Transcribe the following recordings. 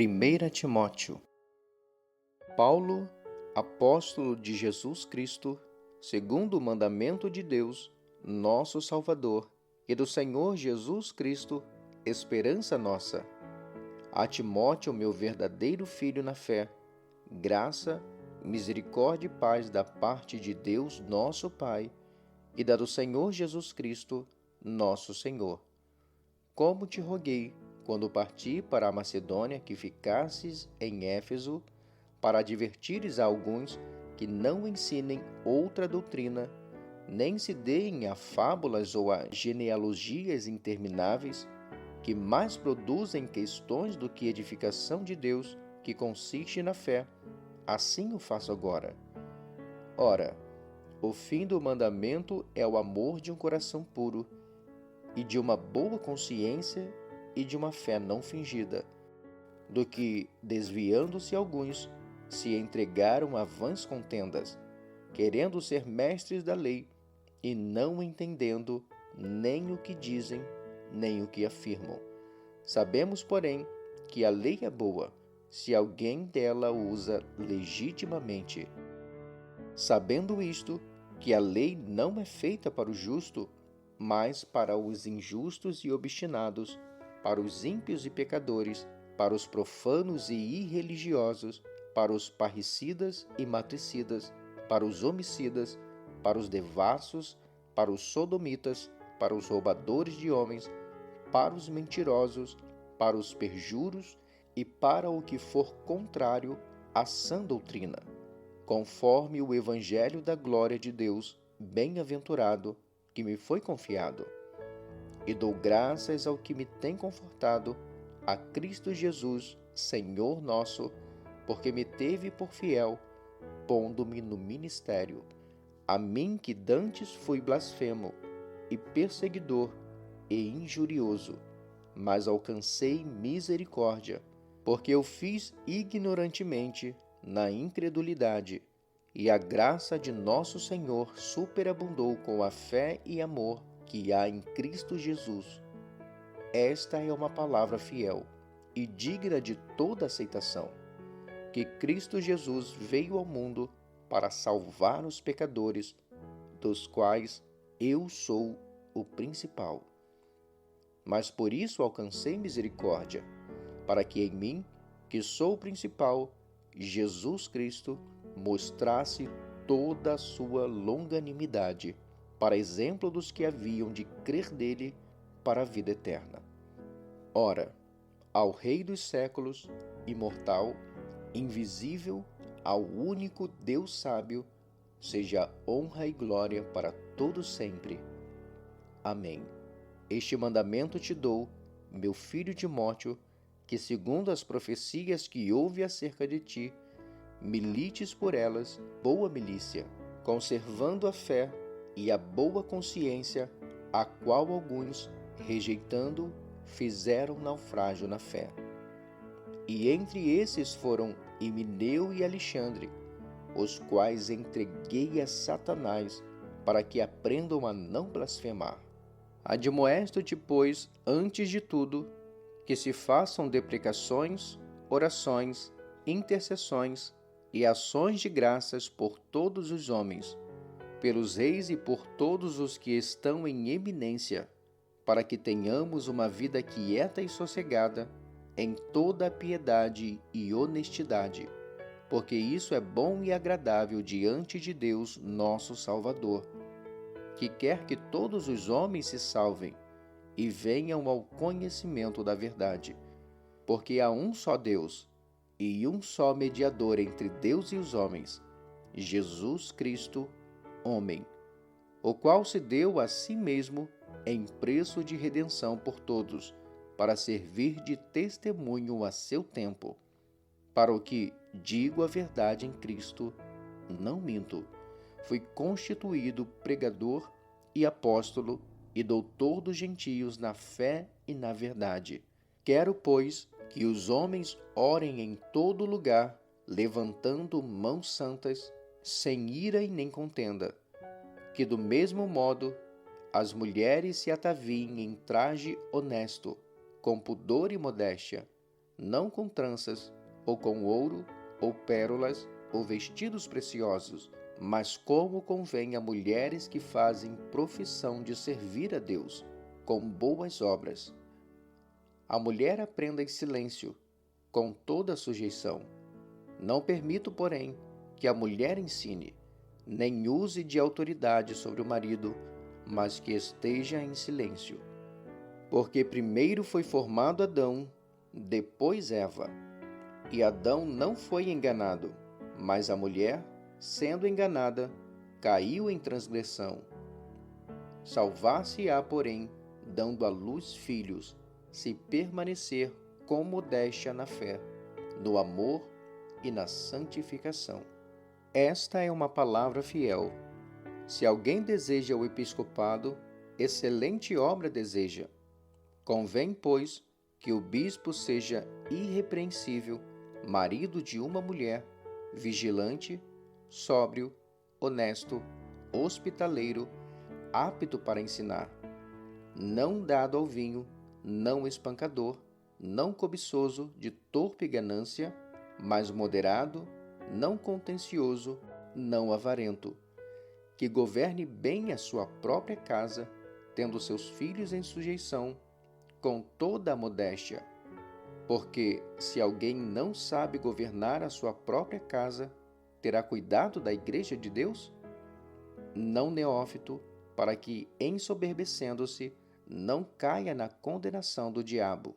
1 Timóteo. Paulo, apóstolo de Jesus Cristo, segundo o mandamento de Deus, nosso Salvador, e do Senhor Jesus Cristo, esperança nossa. A Timóteo, meu verdadeiro filho na fé, graça, misericórdia e paz da parte de Deus, nosso Pai, e da do Senhor Jesus Cristo, nosso Senhor. Como te roguei, quando parti para a Macedônia, que ficasses em Éfeso, para advertires a alguns que não ensinem outra doutrina, nem se deem a fábulas ou a genealogias intermináveis, que mais produzem questões do que edificação de Deus, que consiste na fé. Assim o faço agora. Ora, o fim do mandamento é o amor de um coração puro, e de uma boa consciência e de uma fé não fingida, do que, desviando-se alguns, se entregaram a vãs contendas, querendo ser mestres da lei, e não entendendo nem o que dizem, nem o que afirmam. Sabemos, porém, que a lei é boa, se alguém dela usa legitimamente. Sabendo isto, que a lei não é feita para o justo, mas para os injustos e obstinados, para os ímpios e pecadores, para os profanos e irreligiosos, para os parricidas e matricidas, para os homicidas, para os devassos, para os sodomitas, para os roubadores de homens, para os mentirosos, para os perjuros e para o que for contrário à sã doutrina, conforme o evangelho da glória de Deus, bem-aventurado, que me foi confiado. E dou graças ao que me tem confortado, a Cristo Jesus, Senhor nosso, porque me teve por fiel, pondo-me no ministério. A mim que dantes fui blasfemo, e perseguidor, e injurioso, mas alcancei misericórdia, porque eu fiz ignorantemente, na incredulidade, e a graça de nosso Senhor superabundou com a fé e amor que há em Cristo Jesus. Esta é uma palavra fiel e digna de toda aceitação, que Cristo Jesus veio ao mundo para salvar os pecadores, dos quais eu sou o principal. Mas por isso alcancei misericórdia, para que em mim, que sou o principal, Jesus Cristo mostrasse toda a sua longanimidade, para exemplo dos que haviam de crer nele para a vida eterna. Ora, ao Rei dos séculos, imortal, invisível, ao único Deus sábio, seja honra e glória para todo sempre. Amém. Este mandamento te dou, meu filho Timóteo, que segundo as profecias que houve acerca de ti, milites por elas boa milícia, conservando a fé e a boa consciência, a qual alguns, rejeitando, fizeram naufrágio na fé. E entre esses foram Himeneu e Alexandre, os quais entreguei a Satanás, para que aprendam a não blasfemar. Admoesto-te, pois, antes de tudo, que se façam deprecações, orações, intercessões e ações de graças por todos os homens, pelos reis e por todos os que estão em eminência, para que tenhamos uma vida quieta e sossegada, em toda a piedade e honestidade, porque isso é bom e agradável diante de Deus, nosso Salvador, que quer que todos os homens se salvem e venham ao conhecimento da verdade. Porque há um só Deus e um só mediador entre Deus e os homens, Jesus Cristo, homem, o qual se deu a si mesmo em preço de redenção por todos, para servir de testemunho a seu tempo. Para o que digo a verdade em Cristo, não minto. Fui constituído pregador e apóstolo e doutor dos gentios na fé e na verdade. Quero, pois, que os homens orem em todo lugar, levantando mãos santas, sem ira e nem contenda. Que do mesmo modo as mulheres se ataviem em traje honesto, com pudor e modéstia, não com tranças, ou com ouro, ou pérolas, ou vestidos preciosos, mas como convém a mulheres que fazem profissão de servir a Deus, com boas obras. A mulher aprenda em silêncio, com toda a sujeição. Não permito, porém, que a mulher ensine, nem use de autoridade sobre o marido, mas que esteja em silêncio. Porque primeiro foi formado Adão, depois Eva. E Adão não foi enganado, mas a mulher, sendo enganada, caiu em transgressão. Salvar-se-á, porém, dando à luz filhos, se permanecer com modéstia na fé, no amor e na santificação. Esta é uma palavra fiel. Se alguém deseja o episcopado, excelente obra deseja. Convém, pois, que o bispo seja irrepreensível, marido de uma mulher, vigilante, sóbrio, honesto, hospitaleiro, apto para ensinar, não dado ao vinho, não espancador, não cobiçoso de torpe ganância, mas moderado, não contencioso, não avarento, que governe bem a sua própria casa, tendo seus filhos em sujeição, com toda a modéstia. Porque se alguém não sabe governar a sua própria casa, terá cuidado da igreja de Deus? Não neófito, para que, ensoberbecendo-se, não caia na condenação do diabo.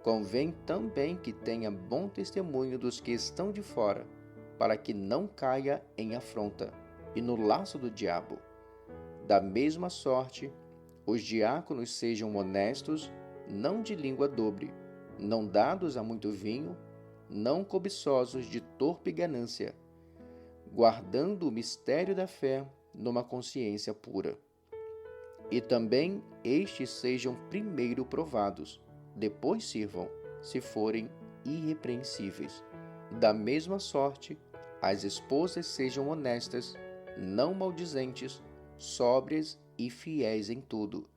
Convém também que tenha bom testemunho dos que estão de fora, para que não caia em afronta e no laço do diabo. Da mesma sorte, os diáconos sejam honestos, não de língua dobre, não dados a muito vinho, não cobiçosos de torpe ganância, guardando o mistério da fé numa consciência pura. E também estes sejam primeiro provados, depois sirvam, se forem irrepreensíveis. Da mesma sorte, as esposas sejam honestas, não maldizentes, sóbrias e fiéis em tudo.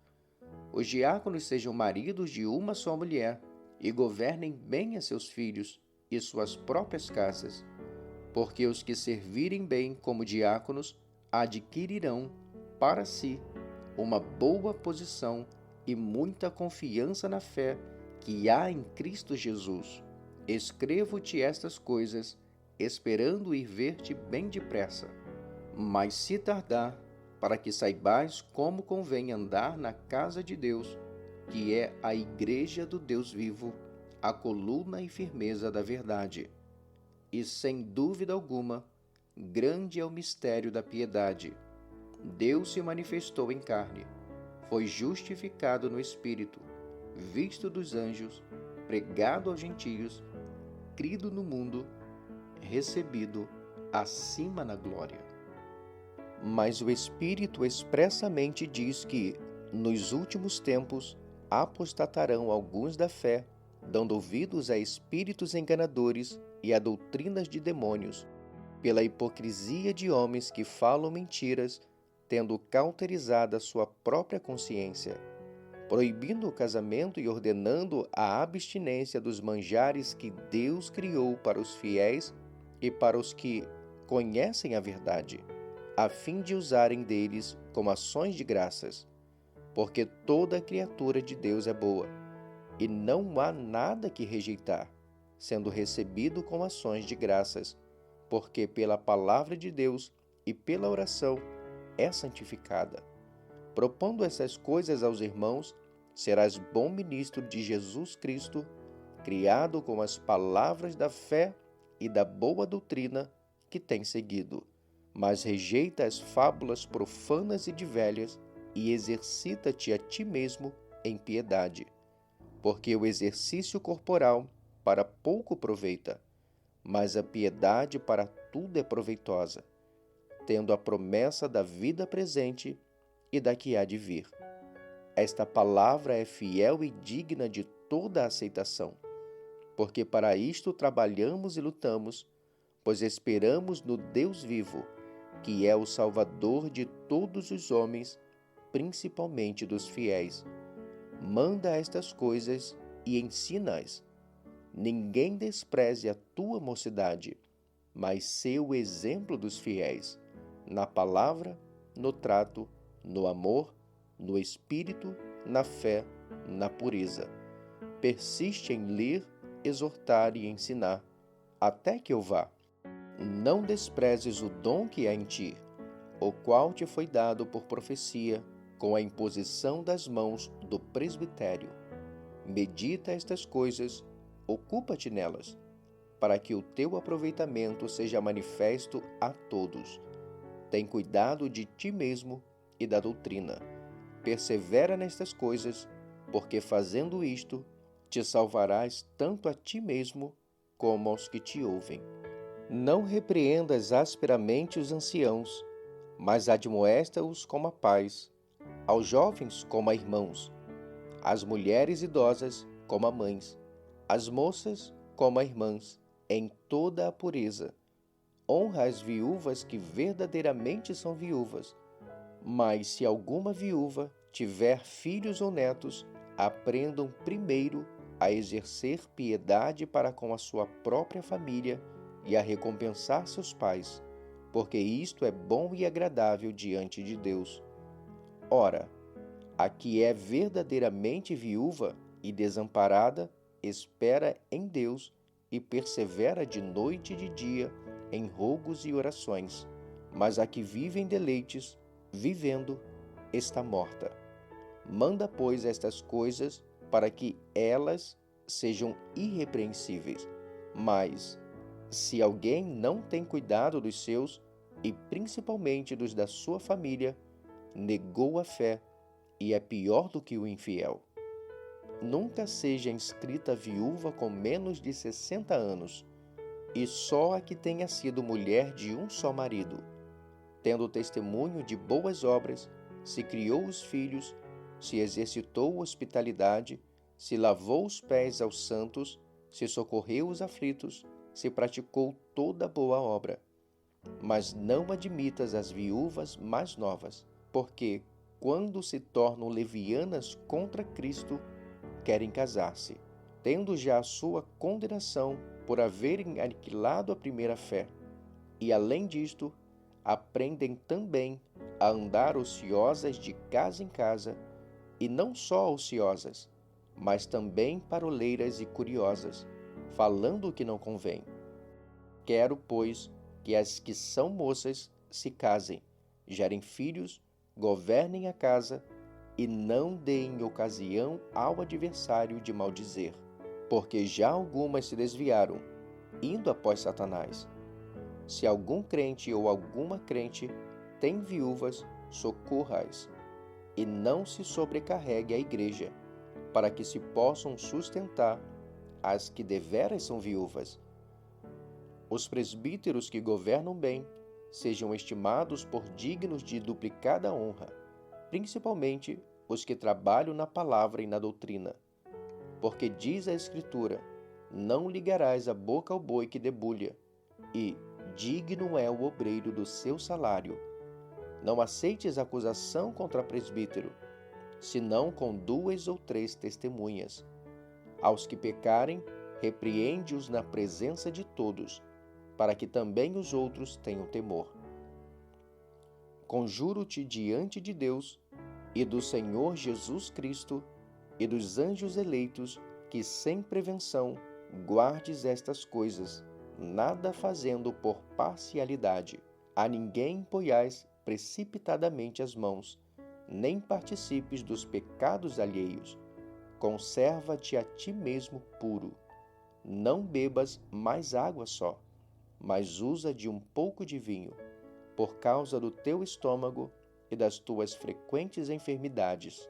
Os diáconos sejam maridos de uma só mulher e governem bem a seus filhos e suas próprias casas, porque os que servirem bem como diáconos adquirirão para si uma boa posição e muita confiança na fé que há em Cristo Jesus. Escrevo-te estas coisas, esperando ir ver-te bem depressa. Mas se tardar, para que saibais como convém andar na casa de Deus, que é a igreja do Deus vivo, a coluna e firmeza da verdade. E sem dúvida alguma, grande é o mistério da piedade. Deus se manifestou em carne, foi justificado no Espírito, visto dos anjos, pregado aos gentios, crido no mundo, recebido acima na glória. Mas o Espírito expressamente diz que, nos últimos tempos, apostatarão alguns da fé, dando ouvidos a espíritos enganadores e a doutrinas de demônios, pela hipocrisia de homens que falam mentiras, tendo cauterizado a sua própria consciência, proibindo o casamento e ordenando a abstinência dos manjares que Deus criou para os fiéis e para os que conhecem a verdade, a fim de usarem deles como ações de graças, porque toda criatura de Deus é boa, e não há nada que rejeitar, sendo recebido com ações de graças, porque pela palavra de Deus e pela oração é santificada. Propondo essas coisas aos irmãos, serás bom ministro de Jesus Cristo, criado com as palavras da fé e da boa doutrina que tem seguido. Mas rejeita as fábulas profanas e de velhas e exercita-te a ti mesmo em piedade. Porque o exercício corporal para pouco aproveita, mas a piedade para tudo é proveitosa, tendo a promessa da vida presente e da que há de vir. Esta palavra é fiel e digna de toda a aceitação, porque para isto trabalhamos e lutamos, pois esperamos no Deus vivo, que é o Salvador de todos os homens, principalmente dos fiéis. Manda estas coisas e ensina-as. ninguém despreze a tua mocidade, mas sê o exemplo dos fiéis, na palavra, no trato, no amor, no espírito, na fé, na pureza. Persiste em ler, exortar e ensinar, até que eu vá. Não desprezes o dom que há em ti, o qual te foi dado por profecia, com a imposição das mãos do presbitério. Medita estas coisas, ocupa-te nelas, para que o teu aproveitamento seja manifesto a todos. Tem cuidado de ti mesmo e da doutrina. Persevera nestas coisas, porque fazendo isto, te salvarás tanto a ti mesmo como aos que te ouvem. Não repreendas asperamente os anciãos, mas admoesta-os como a pais, aos jovens como a irmãos, às mulheres idosas como a mães, às moças como a irmãs, em toda a pureza. Honra as viúvas que verdadeiramente são viúvas. Mas se alguma viúva tiver filhos ou netos, aprendam primeiro a exercer piedade para com a sua própria família e a recompensar seus pais, porque isto é bom e agradável diante de Deus. Ora, a que é verdadeiramente viúva e desamparada, espera em Deus e persevera de noite e de dia em rogos e orações. Mas a que vive em deleites, vivendo, está morta. Manda, pois, estas coisas para que elas sejam irrepreensíveis. Mas, se alguém não tem cuidado dos seus, e principalmente dos da sua família, negou a fé e é pior do que o infiel. Nunca seja inscrita viúva com menos de 60 anos, e só a que tenha sido mulher de um só marido, tendo testemunho de boas obras, se criou os filhos, se exercitou hospitalidade, se lavou os pés aos santos, se socorreu os aflitos, se praticou toda boa obra. Mas não admitas as viúvas mais novas, porque, quando se tornam levianas contra Cristo, querem casar-se, tendo já a sua condenação por haverem aniquilado a primeira fé. E, além disto, aprendem também a andar ociosas de casa em casa, e não só ociosas, mas também paroleiras e curiosas, falando o que não convém. Quero, pois, que as que são moças se casem, gerem filhos, governem a casa e não deem ocasião ao adversário de maldizer, porque já algumas se desviaram, indo após Satanás. Se algum crente ou alguma crente tem viúvas, socorra-as, e não se sobrecarregue a igreja, para que se possam sustentar as que deveras são viúvas. Os presbíteros que governam bem sejam estimados por dignos de duplicada honra, principalmente os que trabalham na palavra e na doutrina. Porque diz a Escritura: não ligarás a boca ao boi que debulha, e digno é o obreiro do seu salário. Não aceites acusação contra presbítero, senão com 2 ou 3 testemunhas. Aos que pecarem, repreende-os na presença de todos, para que também os outros tenham temor. Conjuro-te diante de Deus e do Senhor Jesus Cristo e dos anjos eleitos que, sem prevenção, guardes estas coisas, nada fazendo por parcialidade. A ninguém ponhais precipitadamente as mãos, nem participes dos pecados alheios. Conserva-te a ti mesmo puro. Não bebas mais água só, mas usa de um pouco de vinho, por causa do teu estômago e das tuas frequentes enfermidades.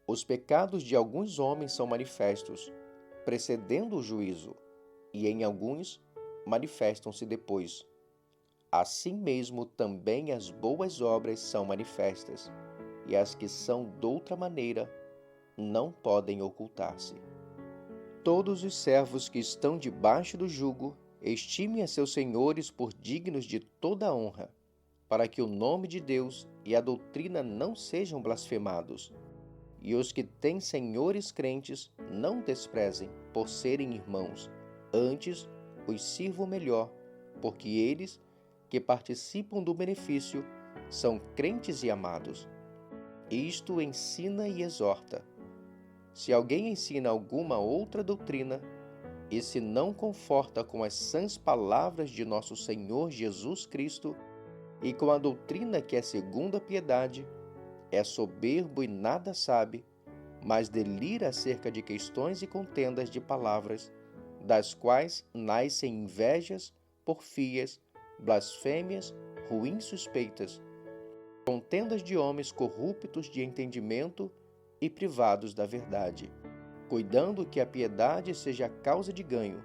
Os pecados de alguns homens são manifestos, precedendo o juízo, e em alguns manifestam-se depois. Assim mesmo também as boas obras são manifestas, e as que são doutra maneira não podem ocultar-se. Todos os servos que estão debaixo do jugo estimem a seus senhores por dignos de toda a honra, para que o nome de Deus e a doutrina não sejam blasfemados. E os que têm senhores crentes não desprezem por serem irmãos, antes os sirvam melhor, porque eles, que participam do benefício, são crentes e amados. Isto ensina e exorta. Se alguém ensina alguma outra doutrina, e se não conforta com as sãs palavras de nosso Senhor Jesus Cristo e com a doutrina que é segundo a piedade, é soberbo e nada sabe, mas delira acerca de questões e contendas de palavras, das quais nascem invejas, porfias, blasfêmias, ruins suspeitas, contendas de homens corruptos de entendimento e privados da verdade, cuidando que a piedade seja causa de ganho.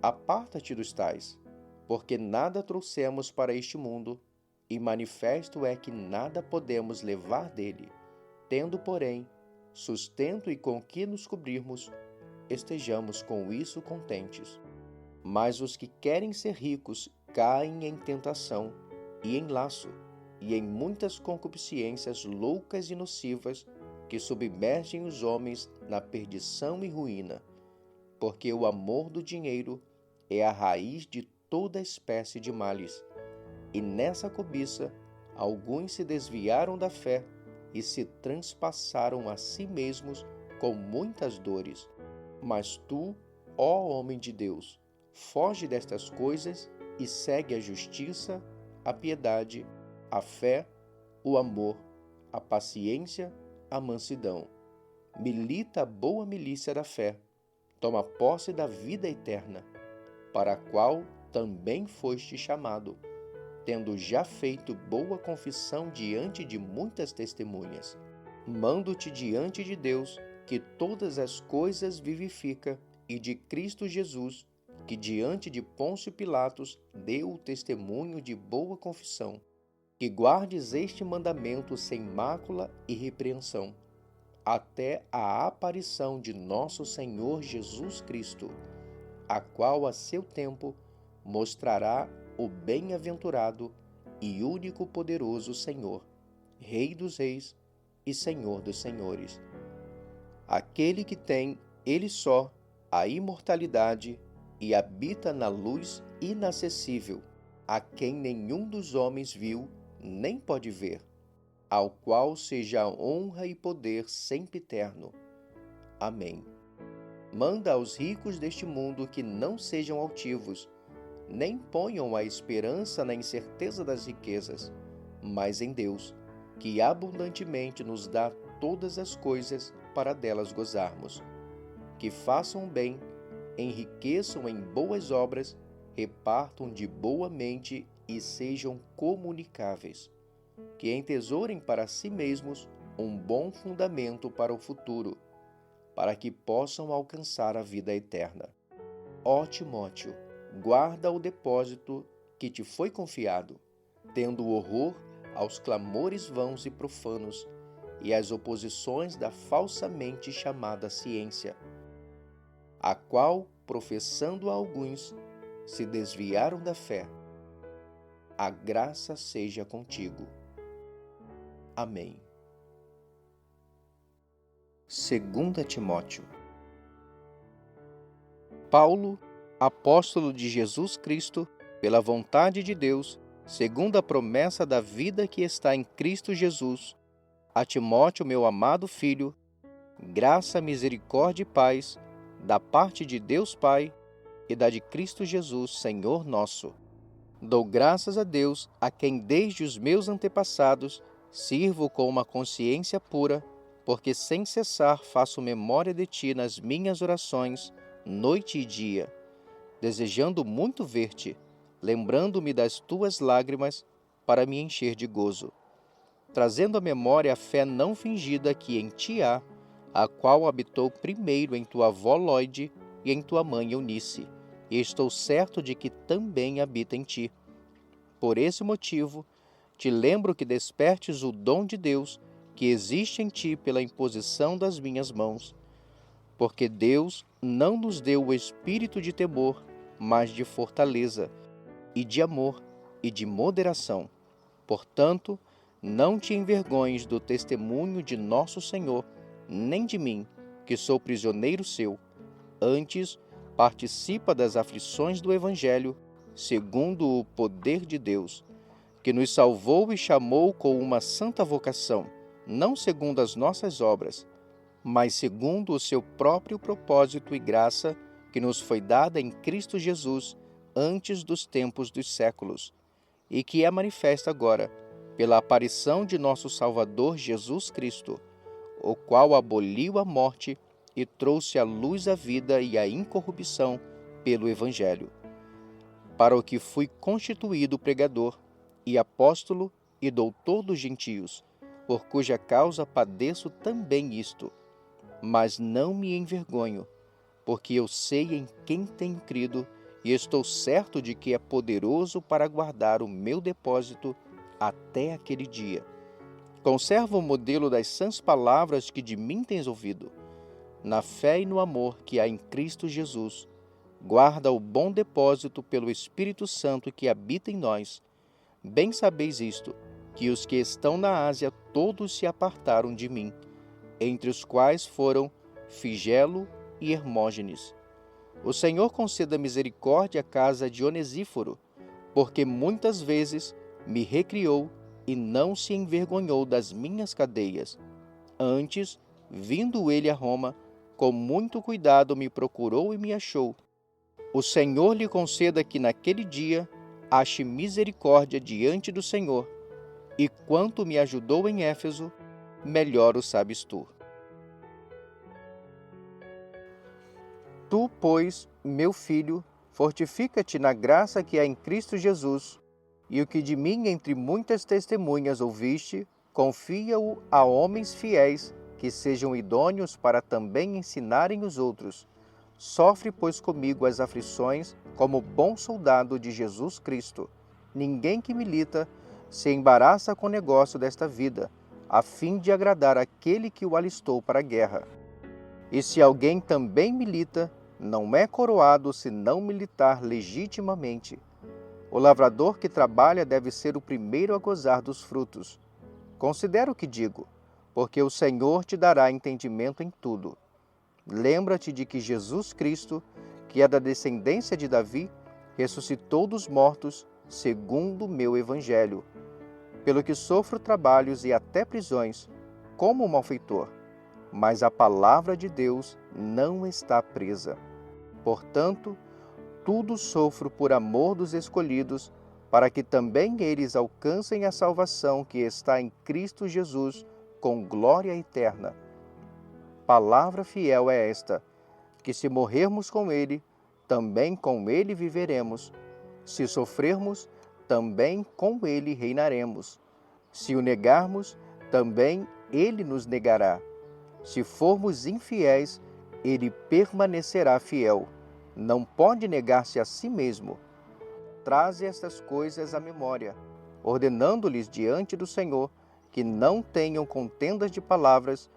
Aparta-te dos tais, porque nada trouxemos para este mundo, e manifesto é que nada podemos levar dele. Tendo, porém, sustento e com que nos cobrirmos, estejamos com isso contentes. Mas os que querem ser ricos caem em tentação e em laço, e em muitas concupiscências loucas e nocivas, que submergem os homens na perdição e ruína, porque o amor do dinheiro é a raiz de toda espécie de males. E nessa cobiça, alguns se desviaram da fé e se transpassaram a si mesmos com muitas dores. Mas tu, ó homem de Deus, foge destas coisas e segue a justiça, a piedade, a fé, o amor, a paciência, a mansidão. Milita a boa milícia da fé, toma posse da vida eterna, para a qual também foste chamado, tendo já feito boa confissão diante de muitas testemunhas. Mando-te diante de Deus, que todas as coisas vivifica, e de Cristo Jesus, que diante de Pôncio Pilatos deu o testemunho de boa confissão, que guardes este mandamento sem mácula e repreensão, até a aparição de nosso Senhor Jesus Cristo, a qual a seu tempo mostrará o bem-aventurado e único poderoso Senhor, Rei dos reis e Senhor dos senhores. Aquele que tem, ele só, a imortalidade e habita na luz inacessível, a quem nenhum dos homens viu nem pode ver, ao qual seja a honra e poder sempiterno. Amém. Manda aos ricos deste mundo que não sejam altivos, nem ponham a esperança na incerteza das riquezas, mas em Deus, que abundantemente nos dá todas as coisas para delas gozarmos. Que façam o bem, enriqueçam em boas obras, repartam de boa mente e sejam comunicáveis. Que entesourem para si mesmos um bom fundamento para o futuro, para que possam alcançar a vida eterna. Ó Timóteo, guarda o depósito que te foi confiado, tendo horror aos clamores vãos e profanos e às oposições da falsamente chamada ciência, a qual, professando a alguns, se desviaram da fé. A graça seja contigo. Amém. 2 Timóteo. Paulo, apóstolo de Jesus Cristo, pela vontade de Deus, segundo a promessa da vida que está em Cristo Jesus, a Timóteo, meu amado filho, graça, misericórdia e paz, da parte de Deus Pai e da de Cristo Jesus, Senhor nosso. Dou graças a Deus, a quem desde os meus antepassados sirvo com uma consciência pura, porque sem cessar faço memória de ti nas minhas orações, noite e dia, desejando muito ver-te, lembrando-me das tuas lágrimas, para me encher de gozo, trazendo à memória a fé não fingida que em ti há, a qual habitou primeiro em tua avó Lóide e em tua mãe Eunice, e estou certo de que também habita em ti. Por esse motivo, te lembro que despertes o dom de Deus que existe em ti pela imposição das minhas mãos, porque Deus não nos deu o espírito de temor, mas de fortaleza, e de amor, e de moderação. Portanto, não te envergonhes do testemunho de nosso Senhor, nem de mim, que sou prisioneiro seu. Antes, participa das aflições do Evangelho, segundo o poder de Deus, que nos salvou e chamou com uma santa vocação, não segundo as nossas obras, mas segundo o seu próprio propósito e graça, que nos foi dada em Cristo Jesus antes dos tempos dos séculos, e que é manifesta agora, pela aparição de nosso Salvador Jesus Cristo, o qual aboliu a morte e trouxe à luz a vida e a incorrupção pelo Evangelho, para o que fui constituído pregador e apóstolo e doutor dos gentios, por cuja causa padeço também isto. Mas não me envergonho, porque eu sei em quem tenho crido e estou certo de que é poderoso para guardar o meu depósito até aquele dia. Conserva o modelo das sãs palavras que de mim tens ouvido. Na fé e no amor que há em Cristo Jesus, guarda o bom depósito pelo Espírito Santo que habita em nós. Bem sabeis isto, que os que estão na Ásia todos se apartaram de mim, entre os quais foram Figelo e Hermógenes. O Senhor conceda misericórdia à casa de Onesíforo, porque muitas vezes me recriou e não se envergonhou das minhas cadeias. Antes, vindo ele a Roma, com muito cuidado me procurou e me achou. O Senhor lhe conceda que naquele dia ache misericórdia diante do Senhor, e quanto me ajudou em Éfeso, melhor o sabes tu. Tu, pois, meu filho, fortifica-te na graça que há em Cristo Jesus, e o que de mim entre muitas testemunhas ouviste, confia-o a homens fiéis, que sejam idôneos para também ensinarem os outros. Sofre, pois, comigo as aflições, como bom soldado de Jesus Cristo. Ninguém que milita se embaraça com o negócio desta vida, a fim de agradar aquele que o alistou para a guerra. E se alguém também milita, não é coroado se não militar legitimamente. O lavrador que trabalha deve ser o primeiro a gozar dos frutos. Considera o que digo, porque o Senhor te dará entendimento em tudo. Lembra-te de que Jesus Cristo, que é da descendência de Davi, ressuscitou dos mortos, segundo o meu evangelho, pelo que sofro trabalhos e até prisões, como malfeitor, mas a palavra de Deus não está presa. Portanto, tudo sofro por amor dos escolhidos, para que também eles alcancem a salvação que está em Cristo Jesus, com glória eterna. Palavra fiel é esta, que se morrermos com ele, também com ele viveremos. Se sofrermos, também com ele reinaremos. Se o negarmos, também ele nos negará. Se formos infiéis, ele permanecerá fiel. Não pode negar-se a si mesmo. Traze estas coisas à memória, ordenando-lhes diante do Senhor que não tenham contendas de palavras,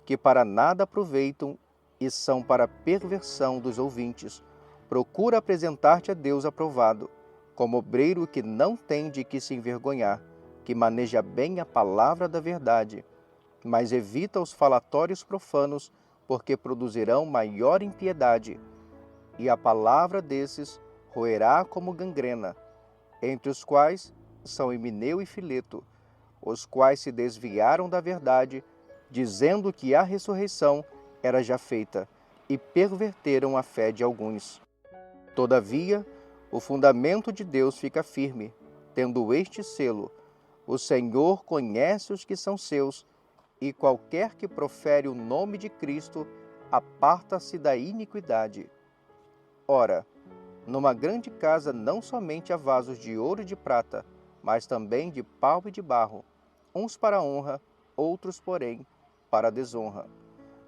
que para nada aproveitam e são para a perversão dos ouvintes. Procura apresentar-te a Deus aprovado, como obreiro que não tem de que se envergonhar, que maneja bem a palavra da verdade, mas evita os falatórios profanos, porque produzirão maior impiedade, e a palavra desses roerá como gangrena, entre os quais são Himeneu e Fileto, os quais se desviaram da verdade, dizendo que a ressurreição era já feita, e perverteram a fé de alguns. Todavia, o fundamento de Deus fica firme, tendo este selo: o Senhor conhece os que são seus, e qualquer que profere o nome de Cristo aparta-se da iniquidade. Ora, numa grande casa não somente há vasos de ouro e de prata, mas também de pau e de barro, uns para honra, outros, porém, para desonra.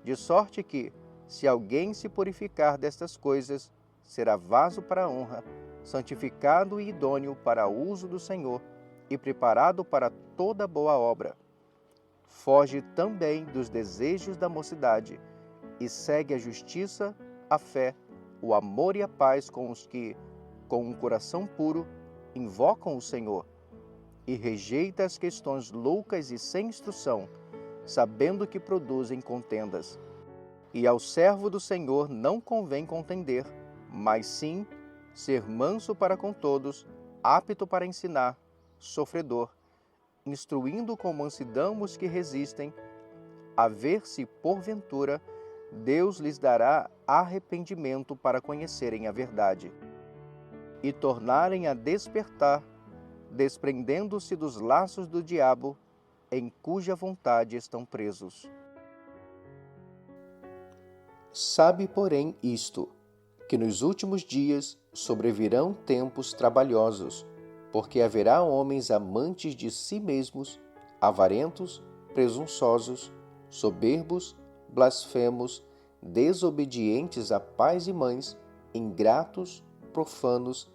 De sorte que, se alguém se purificar destas coisas, será vaso para honra, santificado e idôneo para o uso do Senhor, e preparado para toda boa obra. Foge também dos desejos da mocidade, e segue a justiça, a fé, o amor e a paz com os que, com um coração puro, invocam o Senhor. E rejeita as questões loucas e sem instrução, sabendo que produzem contendas. E ao servo do Senhor não convém contender, mas sim ser manso para com todos, apto para ensinar, sofredor, instruindo com mansidão os que resistem, a ver se, porventura, Deus lhes dará arrependimento para conhecerem a verdade e tornarem a despertar, desprendendo-se dos laços do diabo, em cuja vontade estão presos. Sabe, porém, isto, que nos últimos dias sobrevirão tempos trabalhosos, porque haverá homens amantes de si mesmos, avarentos, presunçosos, soberbos, blasfemos, desobedientes a pais e mães, ingratos, profanos,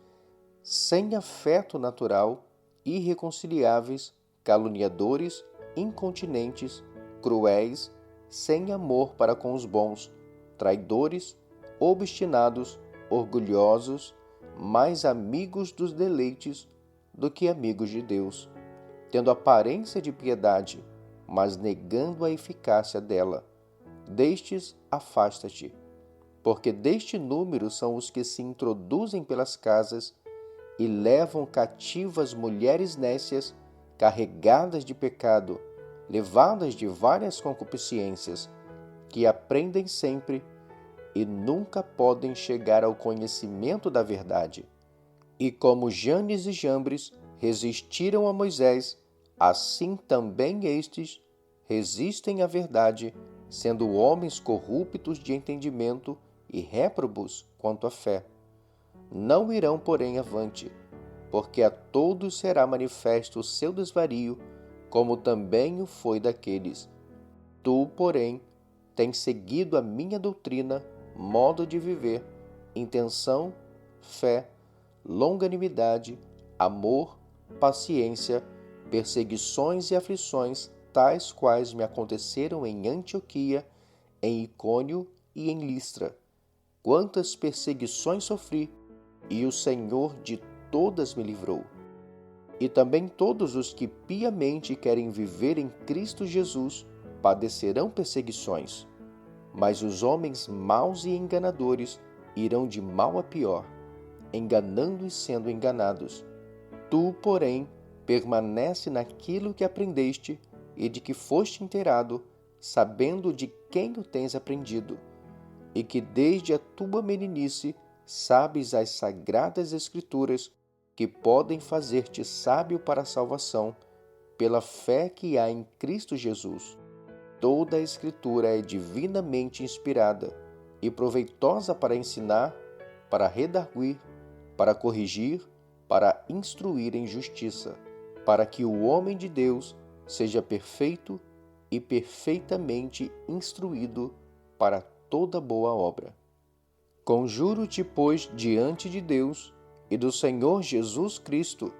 sem afeto natural, irreconciliáveis, caluniadores, incontinentes, cruéis, sem amor para com os bons, traidores, obstinados, orgulhosos, mais amigos dos deleites do que amigos de Deus, tendo aparência de piedade, mas negando a eficácia dela. Destes, afasta-te, porque deste número são os que se introduzem pelas casas e levam cativas mulheres nécias, carregadas de pecado, levadas de várias concupiscências, que aprendem sempre e nunca podem chegar ao conhecimento da verdade. E como Janes e Jambres resistiram a Moisés, assim também estes resistem à verdade, sendo homens corruptos de entendimento e réprobos quanto à fé. Não irão, porém, avante, porque a todos será manifesto o seu desvario, como também o foi daqueles. Tu, porém, tens seguido a minha doutrina, modo de viver, intenção, fé, longanimidade, amor, paciência, perseguições e aflições, tais quais me aconteceram em Antioquia, em Icônio e em Listra. Quantas perseguições sofri, e o Senhor de todas me livrou. E também todos os que piamente querem viver em Cristo Jesus padecerão perseguições. Mas os homens maus e enganadores irão de mal a pior, enganando e sendo enganados. Tu, porém, permanece naquilo que aprendeste e de que foste inteirado, sabendo de quem o tens aprendido, e que desde a tua meninice sabes as sagradas Escrituras, que podem fazer-te sábio para a salvação, pela fé que há em Cristo Jesus. Toda a Escritura é divinamente inspirada e proveitosa para ensinar, para redarguir, para corrigir, para instruir em justiça, para que o homem de Deus seja perfeito e perfeitamente instruído para toda boa obra. Conjuro-te, pois, diante de Deus e do Senhor Jesus Cristo,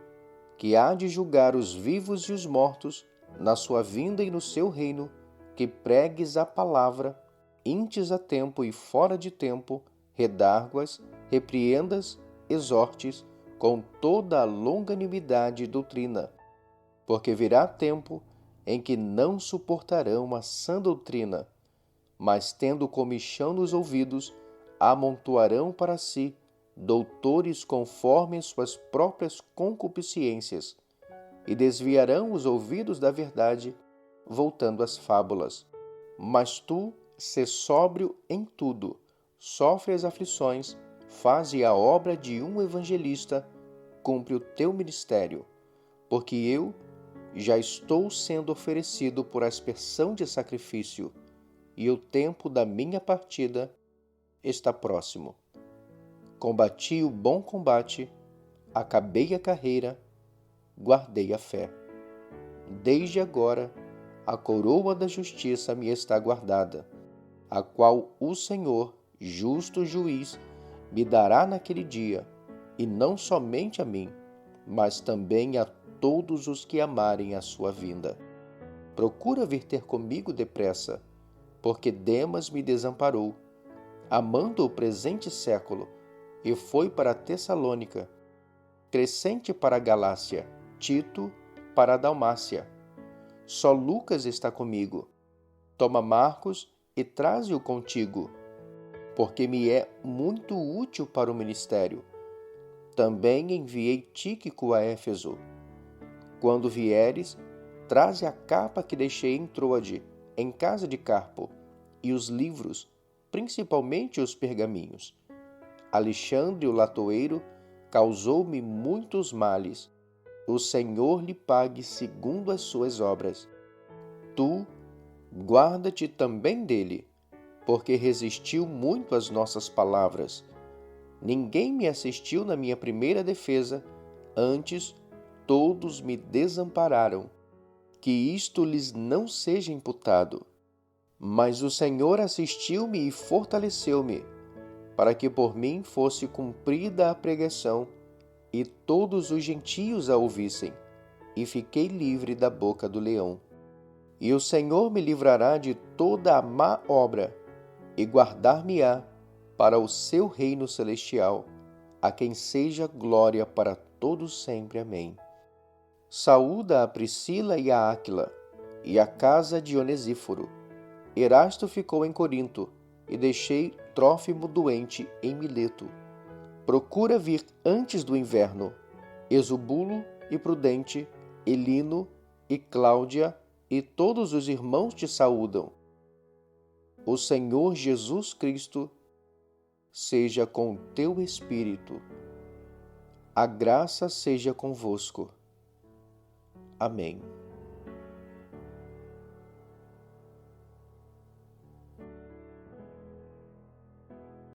que há de julgar os vivos e os mortos na sua vinda e no seu reino, que pregues a palavra, intes a tempo e fora de tempo, redarguas, repreendas, exortes, com toda a longanimidade e doutrina, porque virá tempo em que não suportarão a sã doutrina, mas tendo comichão nos ouvidos, amontoarão para si doutores conforme suas próprias concupiscências, e desviarão os ouvidos da verdade, voltando às fábulas. Mas tu, sê sóbrio em tudo, sofre as aflições, faze a obra de um evangelista, cumpre o teu ministério, porque eu já estou sendo oferecido por aspersão de sacrifício, e o tempo da minha partida está próximo. Combati o bom combate, acabei a carreira, guardei a fé. Desde agora, a coroa da justiça me está guardada, a qual o Senhor, justo juiz, me dará naquele dia, e não somente a mim, mas também a todos os que amarem a sua vinda. Procura vir ter comigo depressa, porque Demas me desamparou, amando o presente século, e foi para Tessalônica, Crescente para a Galácia, Tito para a Dalmácia. Só Lucas está comigo. Toma Marcos e traze-o contigo, porque me é muito útil para o ministério. Também enviei Tíquico a Éfeso. Quando vieres, traze a capa que deixei em Troade, em casa de Carpo, e os livros, principalmente os pergaminhos. Alexandre, o latoeiro, causou-me muitos males. O Senhor lhe pague segundo as suas obras. Tu, guarda-te também dele, porque resistiu muito às nossas palavras. Ninguém me assistiu na minha primeira defesa, antes todos me desampararam. Que isto lhes não seja imputado. Mas o Senhor assistiu-me e fortaleceu-me, para que por mim fosse cumprida a pregação, e todos os gentios a ouvissem, e fiquei livre da boca do leão. E o Senhor me livrará de toda a má obra, e guardar-me-á para o seu reino celestial, a quem seja glória para todos sempre. Amém. Saúda a Priscila e a Áquila, e a casa de Onesíforo. Erasto ficou em Corinto, e deixei Trófimo doente em Mileto. Procura vir antes do inverno. Exubulo e Prudente, Elino e Cláudia e todos os irmãos te saúdam. O Senhor Jesus Cristo seja com o teu espírito. A graça seja convosco. Amém.